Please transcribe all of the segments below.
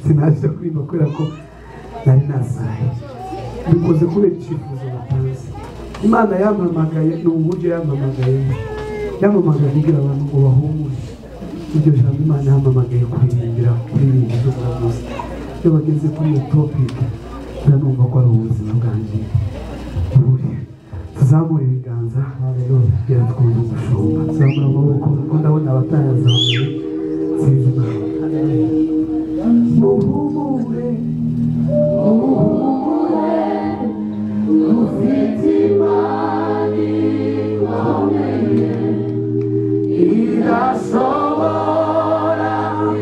Sinaje kwiba kubera ko nari nasaye bikoze kubera icyifuzo batanze. Imana yampamagaye n'uburyo yampamagaye kugira abantu ngo bahumure. Iryo jambo Imana yampamagaye kuririmbira ibyo baravuze. Iyo bageze kuri iyo topic nanumva ko ari ubuzima bwanjye buri tuzamura ibiganza kugira twumve umushumba. Tuzamura amaboko kuko ndabona abatayazamuye sinzi muhumure ufite imana ikomeye idashobora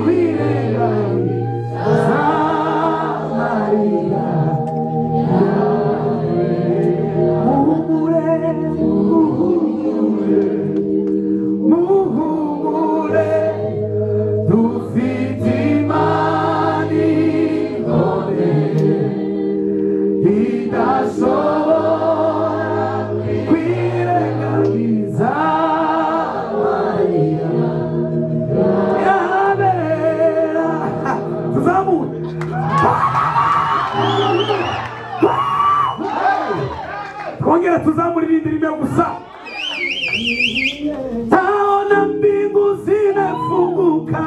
kwirengagiza amarira yawe. Muhumure dufite imana ikomeye idashobora kwirengagiza amarira yabera. Tuzamure twongera tuzamure irindi rimwe gusa. Taona mbingu zimefunguka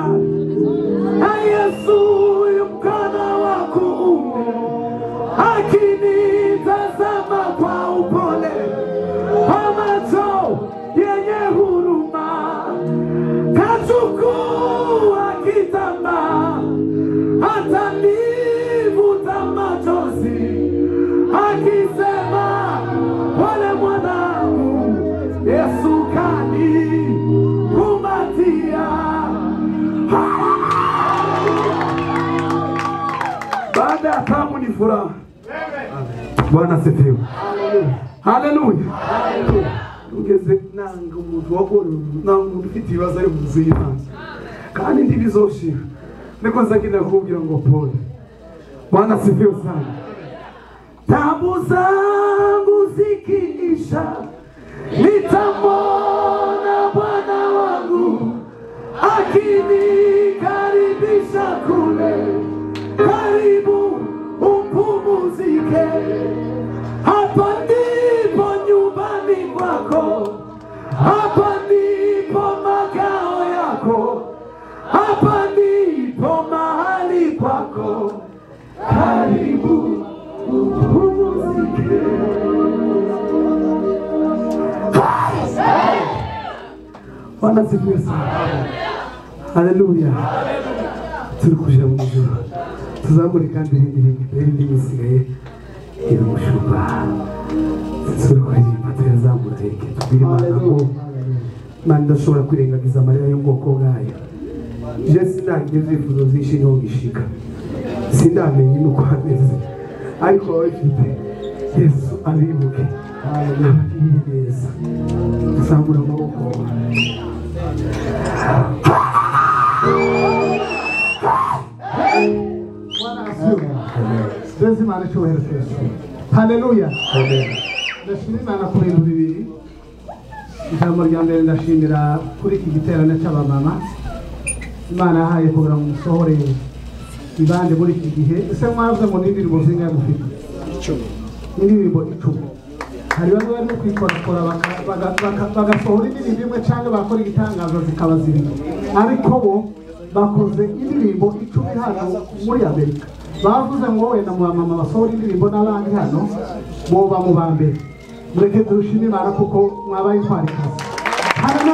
na Yesu mkono wa kuume akinitazama kwa upole, kwa macho yenye huruma kachukua kitambaa atanivuta machozi akisema, pole mwanangu, Yesu kanikumbatia. Baada ya tamu ni furaha. Bwana asifiwe. Haleluya. Ugeze nanga umuntu wakora nanga umuntu ufite ibibazo ari muzima kandi ndibizoshira niko nzagenda kubwira ngo pole. Bwana asifiwe sana. Tabu zangu zikiisha nitamwona Bwana wangu akinikaribisha kule, karibu upumzike. Hapa ndipo nyumbani kwako, hapa ndipo makao yako, hapa ndipo mahali kwako, karibu upumzike. Bwana asifiwe sana. Haleluya. Turi kuja mu ijuru. Tuzamure kandi irindi misigaye iri mushumba. Turi kuririmba tuyazamura reke tubwire Imana ngo Imana idashobora kwirengagiza amarira y'ubwoko bwayo. Je sinageze ifuzo zinshi niho gishika. Sindamenye nuko hameze. Ariko wifite Yesu abibuke. Haleluya. Neza. Tuzamura amaboko. Jezi Imana icyubahiro cyose. Haleluya. Ndashimira Imana ku bintu bibiri. Ijambo rya mbere ndashimira kuri iki giterane cy'abamama. Imana yahaye kugira ngo musohore ibande muri iki gihe ese mwavuze ngo n'indirimbo zingahe mufite 10 indirimbo 10 hari bamwe bari kwikorakora bagasohora indirimbo imwe cyangwa bakora igitangazo zikaba zibiri ariko bo bakoze indirimbo 10 hano muri Amerika bavuze ngo wowe na mama basohora indirimbo n'abandi hano muba mu bambere mureke dushime Imana kuko mwabaye twarikaze hano